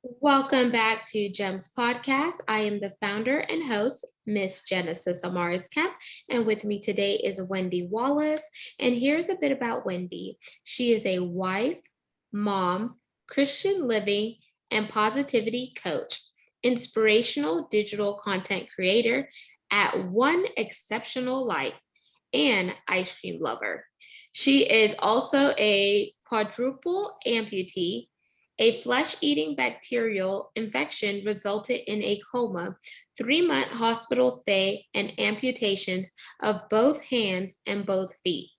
Welcome back to GEMS Podcast. I am the founder and host, Miss Genesis Amaris Kemp, and with me today is Wendy Wallace. And here's a bit about Wendy. She is a wife, mom, Christian living, and positivity coach, inspirational digital content creator at One Exceptional Life, and ice cream lover. She is also a quadruple amputee. A flesh-eating bacterial infection resulted in a coma, 3-month hospital stay, and amputations of both hands and both feet.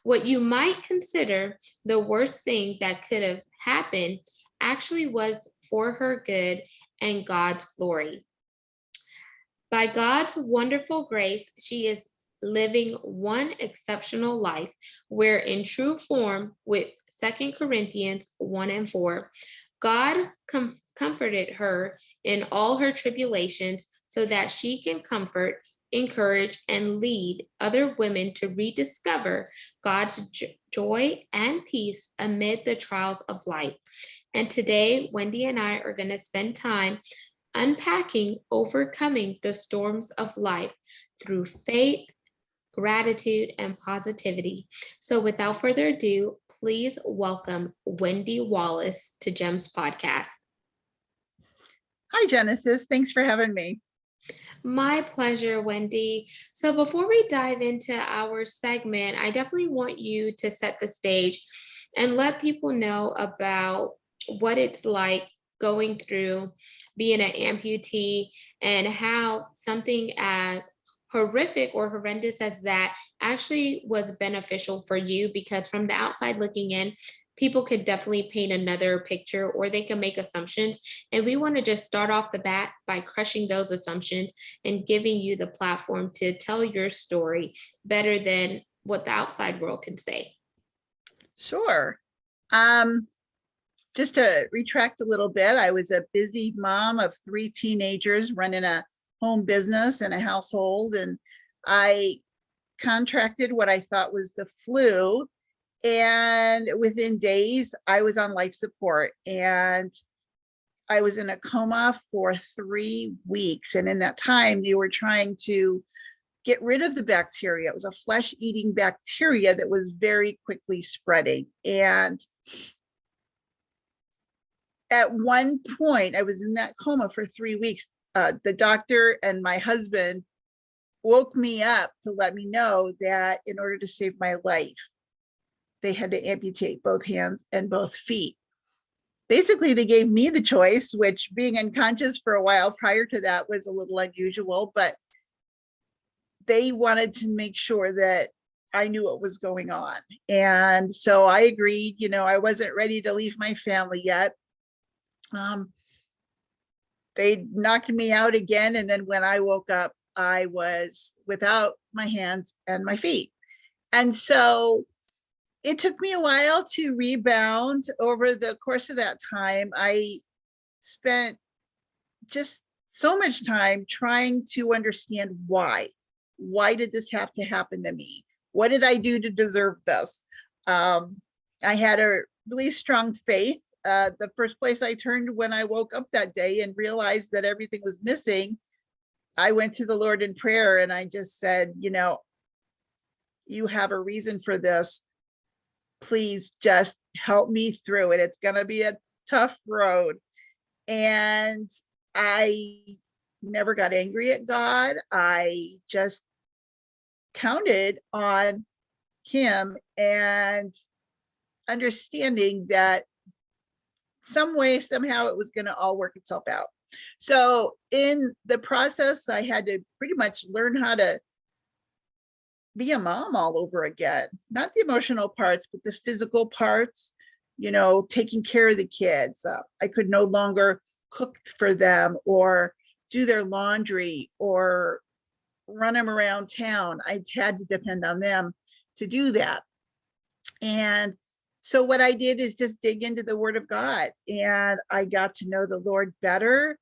What you might consider the worst thing that could have happened actually was for her good and God's glory. By God's wonderful grace, she is living one exceptional life where in true form with 2 Corinthians 1 and 4, God comforted her in all her tribulations so that she can comfort, encourage, and lead other women to rediscover God's joy and peace amid the trials of life. And today, Wendy and I are going to spend time unpacking overcoming the storms of life through faith, gratitude, and positivity. So without further ado, please welcome Wendy Wallace to GEMS Podcast. Hi, Genesis. Thanks for having me. My pleasure, Wendy. So before we dive into our segment, I definitely want you to set the stage and let people know about what it's like going through being an amputee and how something as horrific or horrendous as that actually was beneficial for you, because from the outside looking in, people could definitely paint another picture or they can make assumptions. And we want to just start off the bat by crushing those assumptions and giving you the platform to tell your story better than what the outside world can say. Sure. Just to retract a little bit, I was a busy mom of 3 teenagers running a home business and a household, and I contracted what I thought was the flu, and within days I was on life support and I was in a coma for 3 weeks. And in that time they were trying to get rid of the bacteria. It was a flesh-eating bacteria that was very quickly spreading. And at one point, I was in that coma for 3 weeks. The doctor and my husband woke me up to let me know that in order to save my life, they had to amputate both hands and both feet. Basically, they gave me the choice, which being unconscious for a while prior to that was a little unusual, but they wanted to make sure that I knew what was going on. And so I agreed. I wasn't ready to leave my family yet. They knocked me out again. And then when I woke up, I was without my hands and my feet. And so it took me a while to rebound. Over the course of that time, I spent just so much time trying to understand why. Why did this have to happen to me? What did I do to deserve this? I had a really strong faith. The first place I turned when I woke up that day and realized that everything was missing, I went to the Lord in prayer and I just said, you have a reason for this. Please just help me through it. It's going to be a tough road. And I never got angry at God. I just counted on him and understanding that some way, somehow it was going to all work itself out. So in the process, I had to pretty much learn how to be a mom all over again. Not the emotional parts, but the physical parts, taking care of the kids. I could no longer cook for them or do their laundry or run them around town. I had to depend on them to do that. And so what I did is just dig into the Word of God, and I got to know the Lord better.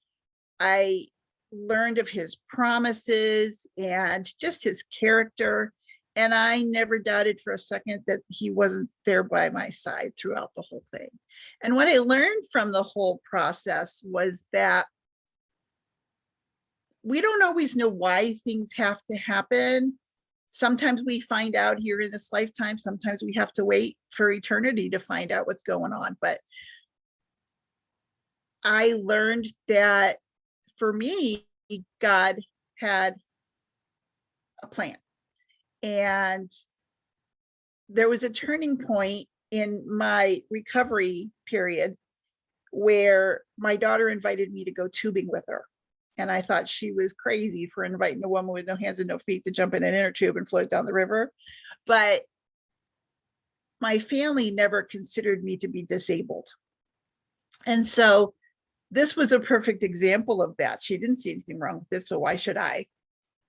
I learned of his promises and just his character. And I never doubted for a second that he wasn't there by my side throughout the whole thing. And what I learned from the whole process was that we don't always know why things have to happen. Sometimes we find out here in this lifetime, sometimes we have to wait for eternity to find out what's going on. But I learned that for me, God had a plan. And there was a turning point in my recovery period where my daughter invited me to go tubing with her. And I thought she was crazy for inviting a woman with no hands and no feet to jump in an inner tube and float down the river. But my family never considered me to be disabled. And so this was a perfect example of that. She didn't see anything wrong with this, so why should I?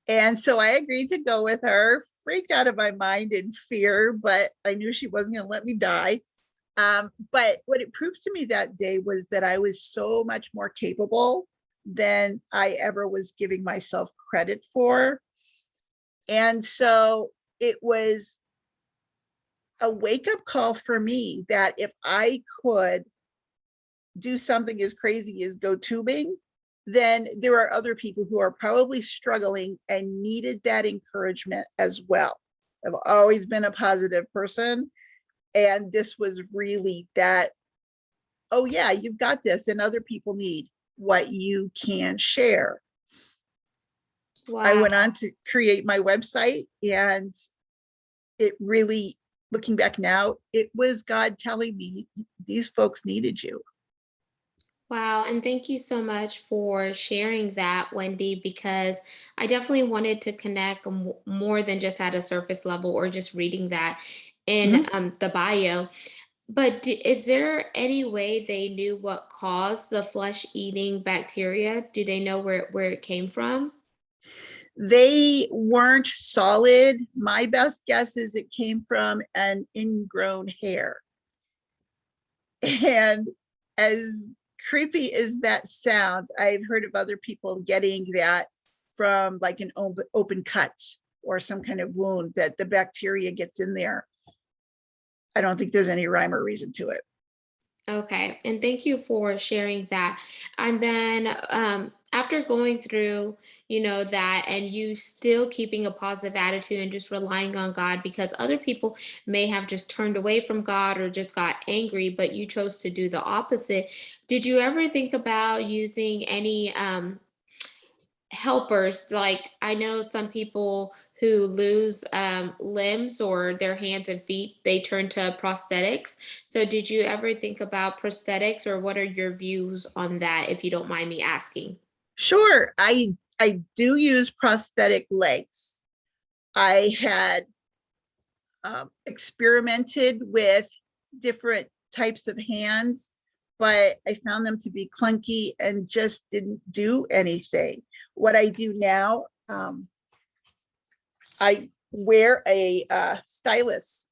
And so I agreed to go with her, freaked out of my mind in fear, but I knew she wasn't going to let me die. But what it proved to me that day was that I was so much more capable than I ever was giving myself credit for. And so it was a wake-up call for me that if I could do something as crazy as go tubing, then there are other people who are probably struggling and needed that encouragement as well. I've always been a positive person, and this was really that, oh yeah, you've got this, and other people need what you can share. Wow. I went on to create my website, and it really, looking back now, it was God telling me these folks needed you. Wow. And thank you so much for sharing that, Wendy, because I definitely wanted to connect more than just at a surface level or just reading that in Mhm. the bio. But is there any way they knew what caused the flesh-eating bacteria? Do they know where it came from? They weren't solid. My best guess is it came from an ingrown hair. And as creepy as that sounds, I've heard of other people getting that from like an open cut or some kind of wound that the bacteria gets in there. I don't think there's any rhyme or reason to it. Okay, and thank you for sharing that. And then after going through, that and you still keeping a positive attitude and just relying on God because other people may have just turned away from God or just got angry, but you chose to do the opposite. Did you ever think about using any helpers? Like I know some people who lose limbs or their hands and feet, they turn to prosthetics. So did you ever think about prosthetics, or what are your views on that, if you don't mind me asking? Sure, I do use prosthetic legs. I had experimented with different types of hands, but I found them to be clunky and just didn't do anything. What I do now, I wear a stylus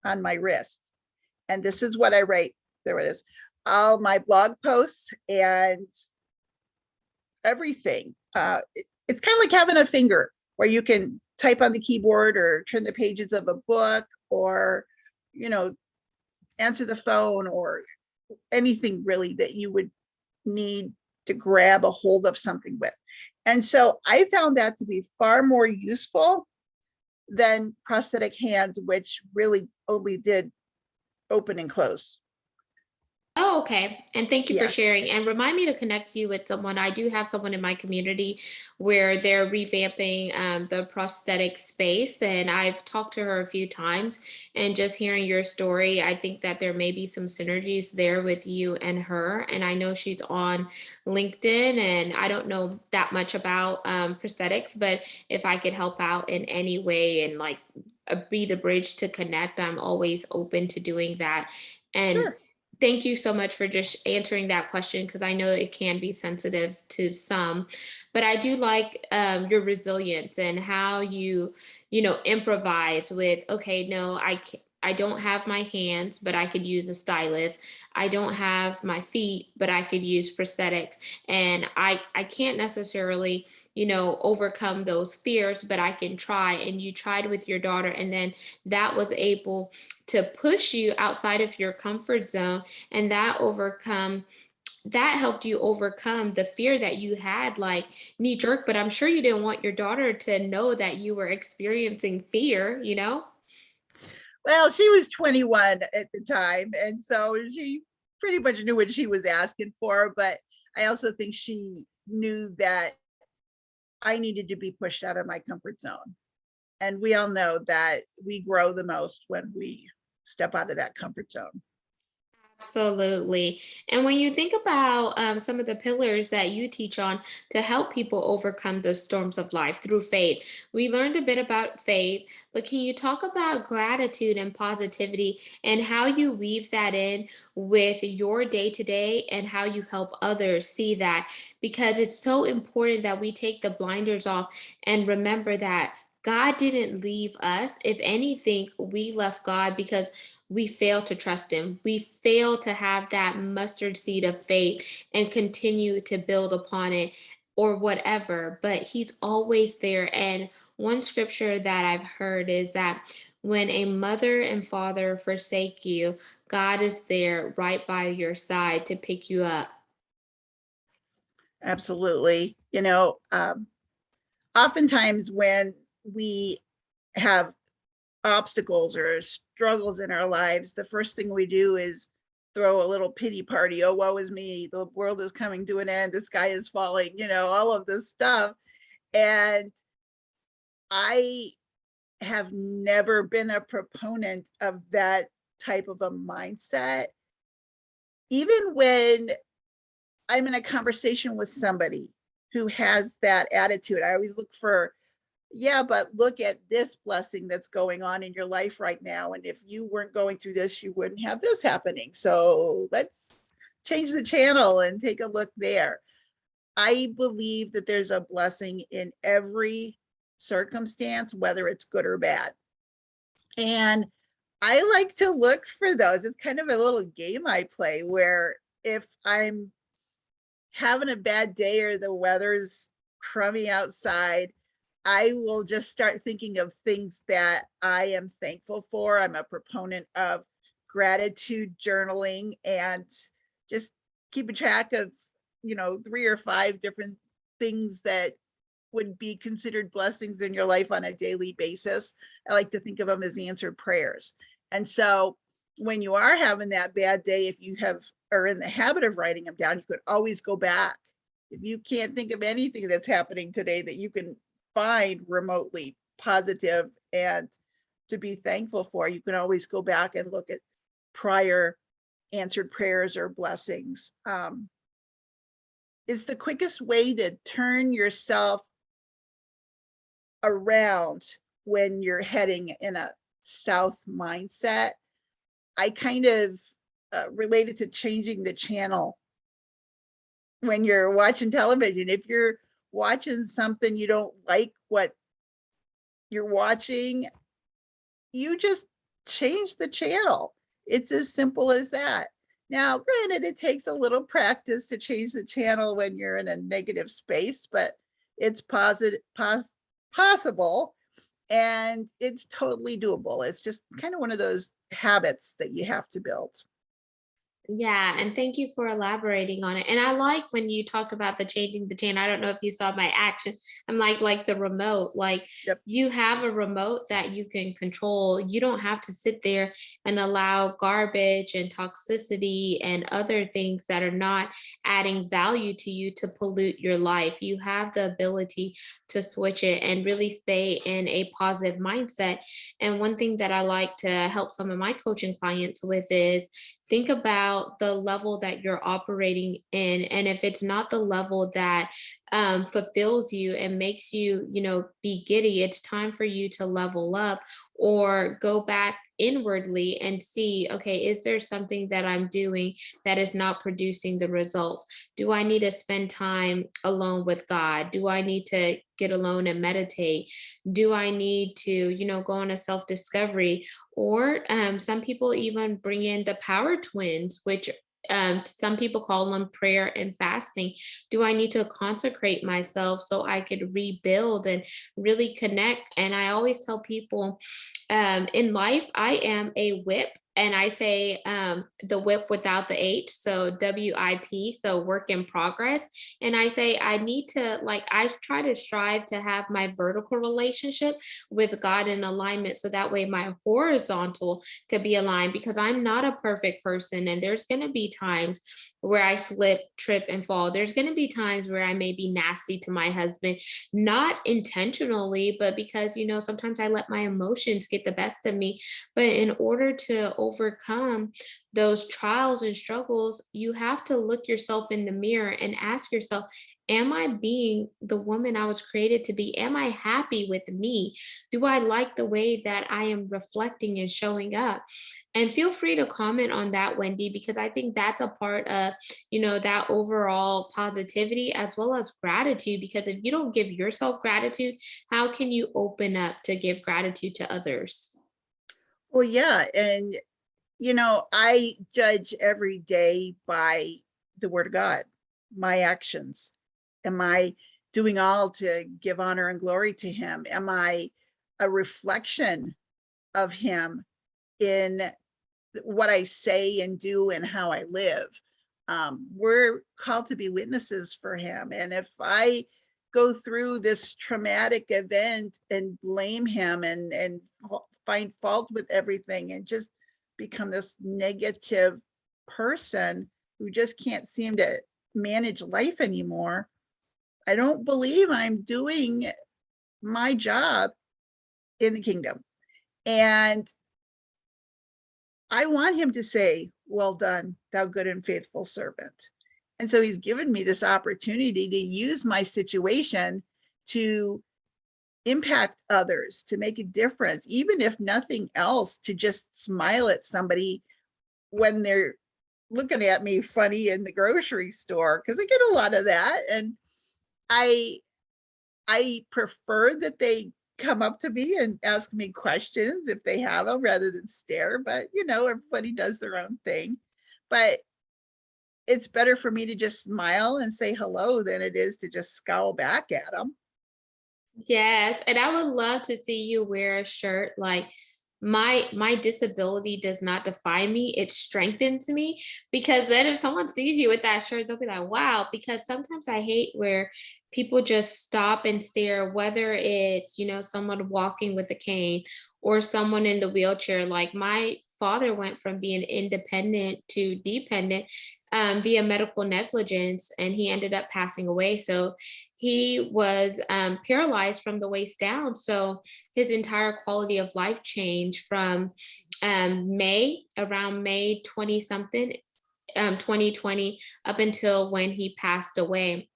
on my wrist, and this is what I write. There it is. All my blog posts and everything. It's kind of like having a finger where you can type on the keyboard or turn the pages of a book or, you know, answer the phone or anything really that you would need to grab a hold of something with. And so I found that to be far more useful than prosthetic hands, which really only did open and close. Oh, okay. And thank you for Yeah, sharing. And remind me to connect you with someone. I do have someone in my community where they're revamping the prosthetic space. And I've talked to her a few times. And just hearing your story, I think that there may be some synergies there with you and her. And I know she's on LinkedIn, and I don't know that much about prosthetics, but if I could help out in any way and like be the bridge to connect, I'm always open to doing that. And sure. thank you so much for just answering that question, because I know it can be sensitive to some. But I do like your resilience and how you improvise with, okay, no, I don't have my hands, but I could use a stylus. I don't have my feet, but I could use prosthetics. And I can't necessarily, overcome those fears, but I can try. And you tried with your daughter, and then that was able to push you outside of your comfort zone, and that helped you overcome the fear that you had, like knee jerk. But I'm sure you didn't want your daughter to know that you were experiencing fear. Well, she was 21 at the time, and so she pretty much knew what she was asking for. But I also think she knew that I needed to be pushed out of my comfort zone. And we all know that we grow the most when we step out of that comfort zone. Absolutely. And when you think about some of the pillars that you teach on to help people overcome the storms of life through faith, we learned a bit about faith, but can you talk about gratitude and positivity and how you weave that in with your day to day and how you help others see that? Because it's so important that we take the blinders off and remember that God didn't leave us. If anything, we left God because we fail to trust him. We fail to have that mustard seed of faith and continue to build upon it or whatever, but he's always there. And one scripture that I've heard is that when a mother and father forsake you, God is there right by your side to pick you up. Absolutely. Oftentimes when we have obstacles or struggles in our lives, the first thing we do is throw a little pity party. Oh, woe is me. The world is coming to an end. The sky is falling, all of this stuff. And I have never been a proponent of that type of a mindset. Even when I'm in a conversation with somebody who has that attitude, I always look for, yeah, but look at this blessing that's going on in your life right now. And if you weren't going through this, you wouldn't have this happening. So let's change the channel and take a look there. I believe that there's a blessing in every circumstance, whether it's good or bad. And I like to look for those. It's kind of a little game I play where if I'm having a bad day or the weather's crummy outside, I will just start thinking of things that I am thankful for. I'm a proponent of gratitude journaling and just keeping track of, 3 or 5 different things that would be considered blessings in your life on a daily basis. I like to think of them as answered prayers. And so when you are having that bad day, if you are in the habit of writing them down, you could always go back. If you can't think of anything that's happening today that you can find remotely positive and to be thankful for, you can always go back and look at prior answered prayers or blessings. It's the quickest way to turn yourself around when you're heading in a south mindset. I kind of related to changing the channel when you're watching television. If you're watching something you don't like what you're watching, you just change the channel. It's as simple as that. Now, granted, it takes a little practice to change the channel when you're in a negative space, but it's possible, and it's totally doable. It's just kind of one of those habits that you have to build. Yeah, and thank you for elaborating on it. And I like when you talked about the changing the channel. I don't know if you saw my action. I'm like the remote. Like Yep. you have a remote that you can control. You don't have to sit there and allow garbage and toxicity and other things that are not adding value to you to pollute your life. You have the ability to switch it and really stay in a positive mindset. And one thing that I like to help some of my coaching clients with is think about the level that you're operating in. And if it's not the level that fulfills you and makes you, be giddy, it's time for you to level up or go back inwardly and see, okay, is there something that I'm doing that is not producing the results? Do I need to spend time alone with God? Do I need to get alone and meditate? Do I need to, go on a self discovery? Or some people even bring in the power twins, which some people call them prayer and fasting. Do I need to consecrate myself so I could rebuild and really connect? And I always tell people, in life, I am a whip. And I say the whip without the H, so WIP, so work in progress. And I say I need to, like, I try to strive to have my vertical relationship with God in alignment so that way my horizontal could be aligned, because I'm not a perfect person. And there's going to be times where I slip, trip, and fall. There's going to be times where I may be nasty to my husband, not intentionally, but because, sometimes I let my emotions get the best of me. But in order to overcome those trials and struggles, you have to look yourself in the mirror and ask yourself, am I being the woman I was created to be? Am I happy with me? Do I like the way that I am reflecting and showing up? And feel free to comment on that, Wendy, because I think that's a part of, that overall positivity as well as gratitude. Because if you don't give yourself gratitude, how can you open up to give gratitude to others? Well, yeah. And, I judge every day by the word of God, my actions. Am I doing all to give honor and glory to him? Am I a reflection of him in what I say and do and how I live? We're called to be witnesses for him. And if I go through this traumatic event and blame him and find fault with everything and just become this negative person who just can't seem to manage life anymore, I don't believe I'm doing my job in the kingdom. And I want him to say, well done, thou good and faithful servant. And so he's given me this opportunity to use my situation to impact others, to make a difference, even if nothing else, to just smile at somebody when they're looking at me funny in the grocery store, because I get a lot of that. And I prefer that they come up to me and ask me questions if they have them rather than stare. But, everybody does their own thing. But it's better for me to just smile and say hello than it is to just scowl back at them. Yes, and I would love to see you wear a shirt like my disability does not define me, it strengthens me. Because then if someone sees you with that shirt, they'll be like, wow. Because sometimes I hate where people just stop and stare, whether it's, someone walking with a cane or someone in the wheelchair. Like my father went from being independent to dependent via medical negligence, and he ended up passing away. So he was paralyzed from the waist down. So his entire quality of life changed from around May 20 something, 2020, up until when he passed away.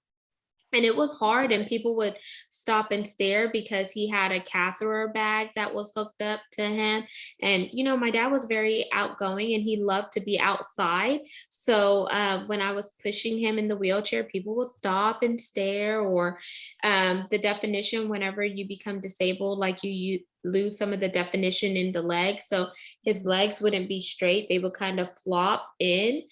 And it was hard, and people would stop and stare because he had a catheter bag that was hooked up to him. And, my dad was very outgoing and he loved to be outside. So when I was pushing him in the wheelchair, people would stop and stare. Or the definition, whenever you become disabled, like you lose some of the definition in the legs. So his legs wouldn't be straight, they would kind of flop in.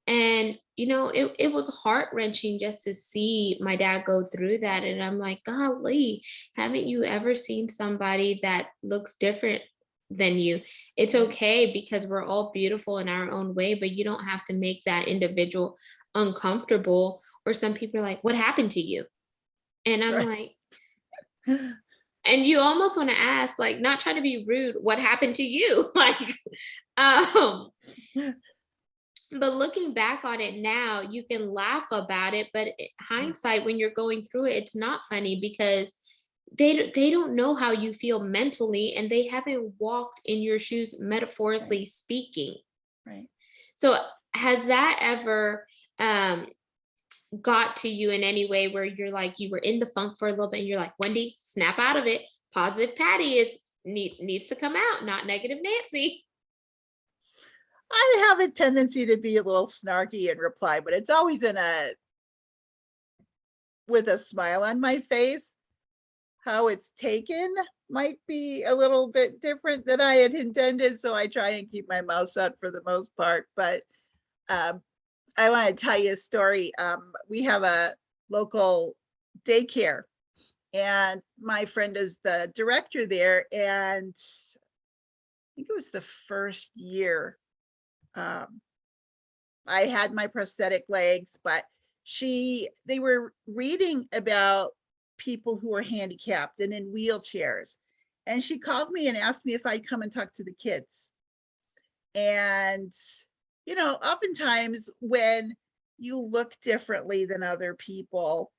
And, it was heart wrenching just to see my dad go through that. And I'm like, golly, haven't you ever seen somebody that looks different than you? It's okay, because we're all beautiful in our own way, but you don't have to make that individual uncomfortable. Or some people are like, what happened to you? And I'm Right. like, and you almost want to ask, like, not trying to be rude, what happened to you? Like, um, but looking back on it now, you can laugh about it. But hindsight, when you're going through it, it's not funny, because they don't know how you feel mentally, and they haven't walked in your shoes, metaphorically Right. speaking. Right. So has that ever um, got to you in any way where you're like, you were in the funk for a little bit and you're like, Wendy, snap out of it. Positive Patty needs to come out, not negative Nancy. I have a tendency to be a little snarky in reply, but it's always with a smile on my face. How it's taken might be a little bit different than I had intended, so I try and keep my mouth shut for the most part. But um, I want to tell you a story. We have a local daycare, and my friend is the director there. And I think it was the first year I had my prosthetic legs, but they were reading about people who are handicapped and in wheelchairs. And she called me and asked me if I'd come and talk to the kids. And, oftentimes when you look differently than other people,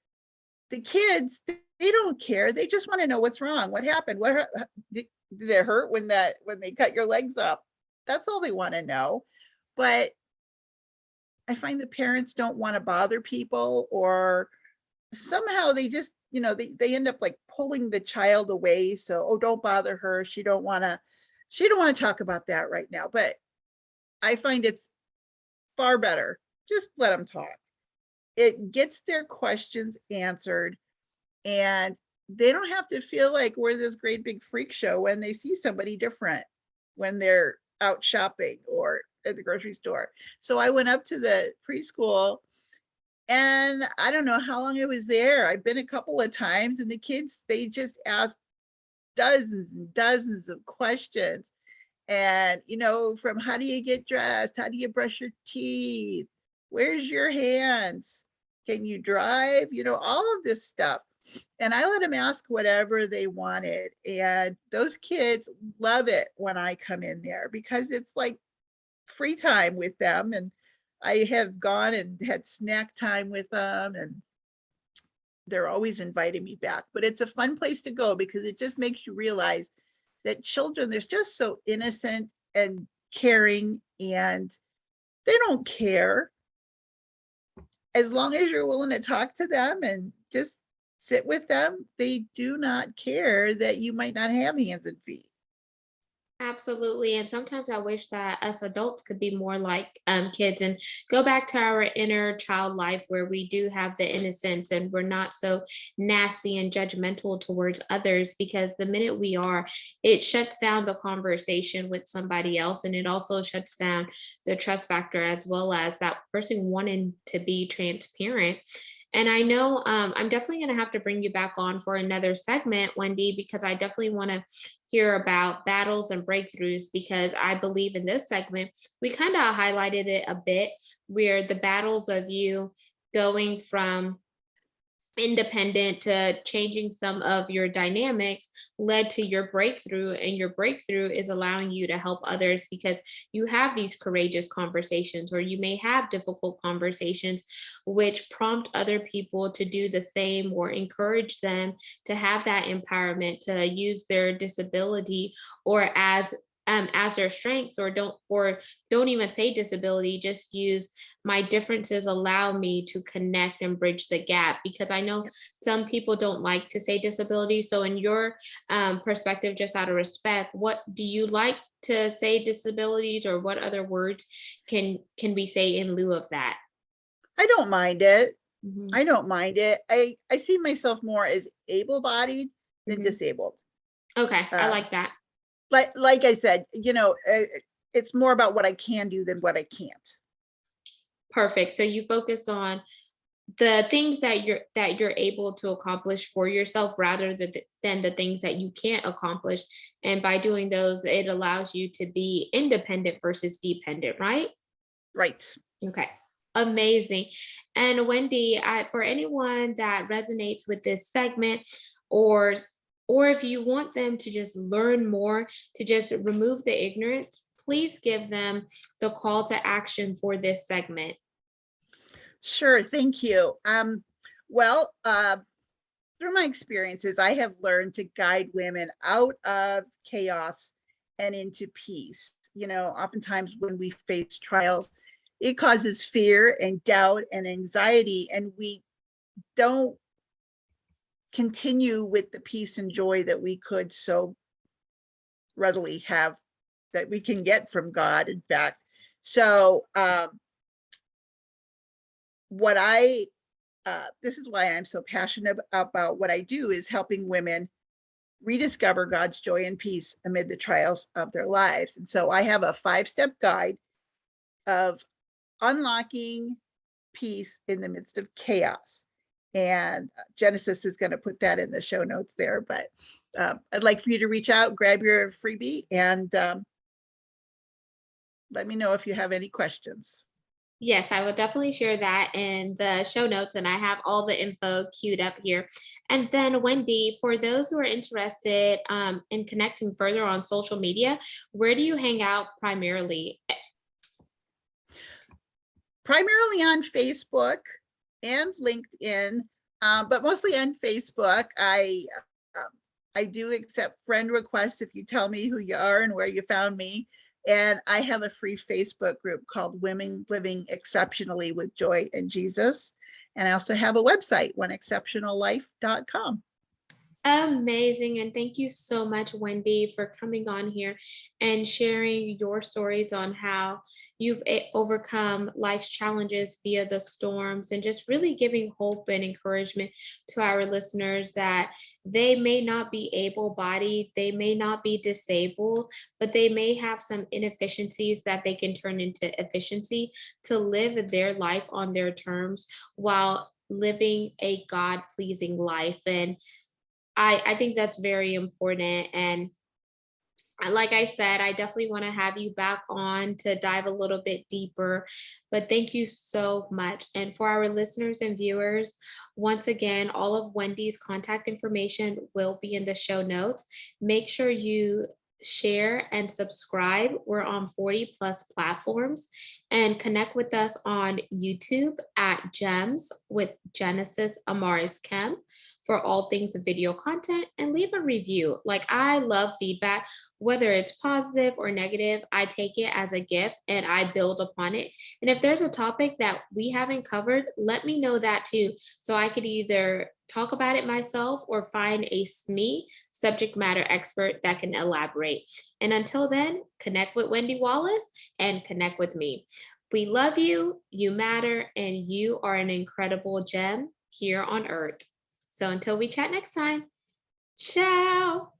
the kids, they don't care. They just want to know what's wrong. What happened? Did it hurt when they cut your legs off? That's all they want to know. But I find the parents don't want to bother people, or somehow they just, they end up like pulling the child away. So, oh, don't bother her. She don't want to talk about that right now. But I find it's far better. Just let them talk. It gets their questions answered, and they don't have to feel like we're this great big freak show when they see somebody different when they're out shopping or at the grocery store. So I went up to the preschool, and I don't know how long I was there. I've been a couple of times, and the kids, they just asked dozens and dozens of questions. And, from how do you get dressed? How do you brush your teeth? Where's your hands? Can you drive? All of this stuff. And I let them ask whatever they wanted. And those kids love it when I come in there, because it's like free time with them. And I have gone and had snack time with them, and they're always inviting me back. But it's a fun place to go, because it just makes you realize that children, they're just so innocent and caring, and they don't care. As long as you're willing to talk to them and just sit with them, they do not care that you might not have hands and feet. Absolutely. And sometimes I wish that us adults could be more like kids and go back to our inner child life where we do have the innocence and we're not so nasty and judgmental towards others. Because the minute we are, it shuts down the conversation with somebody else. And it also shuts down the trust factor, as well as that person wanting to be transparent. And I know I'm definitely going to have to bring you back on for another segment, Wendy, because I definitely want to hear about battles and breakthroughs, because I believe in this segment, we kind of highlighted it a bit, where the battles of you going from independent to changing some of your dynamics led to your breakthrough, and your breakthrough is allowing you to help others because you have these courageous conversations, or you may have difficult conversations which prompt other people to do the same, or encourage them to have that empowerment to use their disability or as their strengths, or don't even say disability, just use my differences allow me to connect and bridge the gap. Because I know some people don't like to say disability. So in your perspective, just out of respect, what do you like to say disabilities, or what other words can we say in lieu of that? I don't mind it. Hmm. I don't mind it. I see myself more as able-bodied than Hmm. disabled. Okay, I Um, like that. like I said, it's more about what I can do than what I can't. Perfect. So you focus on the things that you're able to accomplish for yourself, rather than the things that you can't accomplish, and by doing those it allows you to be independent versus dependent, right? Right. Okay, amazing. And Wendy, for anyone that resonates with this segment, or or if you want them to just learn more, to just remove the ignorance, please give them the call to action for this segment. Sure. Thank you. Well, through my experiences, I have learned to guide women out of chaos and into peace. Oftentimes when we face trials, it causes fear and doubt and anxiety, and we don't continue with the peace and joy that we could so readily have, that we can get from God, in fact. So what I this is why I'm so passionate about what I do, is helping women rediscover God's joy and peace amid the trials of their lives. And so I have a 5-step guide of unlocking peace in the midst of chaos. And Genesis is going to put that in the show notes there. But I'd like for you to reach out, grab your freebie, and let me know if you have any questions. Yes, I will definitely share that in the show notes, and I have all the info queued up here. And then, Wendy, for those who are interested in connecting further on social media, where do you hang out primarily? Primarily on Facebook and LinkedIn, but mostly on Facebook. I do accept friend requests if you tell me who you are and where you found me. And I have a free Facebook group called Women Living Exceptionally with Joy and Jesus. And I also have a website, oneexceptionallife.com. Amazing. And thank you so much, Wendy, for coming on here and sharing your stories on how you've overcome life's challenges via the storms, and just really giving hope and encouragement to our listeners that they may not be able-bodied, they may not be disabled, but they may have some inefficiencies that they can turn into efficiency to live their life on their terms while living a God-pleasing life. And I think that's very important. And like I said, I definitely want to have you back on to dive a little bit deeper. But thank you so much. And for our listeners and viewers, once again, all of Wendy's contact information will be in the show notes. Make sure you share and subscribe. We're on 40 plus platforms, and connect with us on YouTube at Gems with Genesis Amaris Kemp for all things video content, and leave a review. Like, I love feedback, whether it's positive or negative. I take it as a gift and I build upon it. And if there's a topic that we haven't covered, let me know that too, so I could either talk about it myself or find a SME, subject matter expert, that can elaborate. And until then, connect with Wendy Wallace and connect with me. We love you, you matter, and you are an incredible gem here on earth. So until we chat next time, ciao.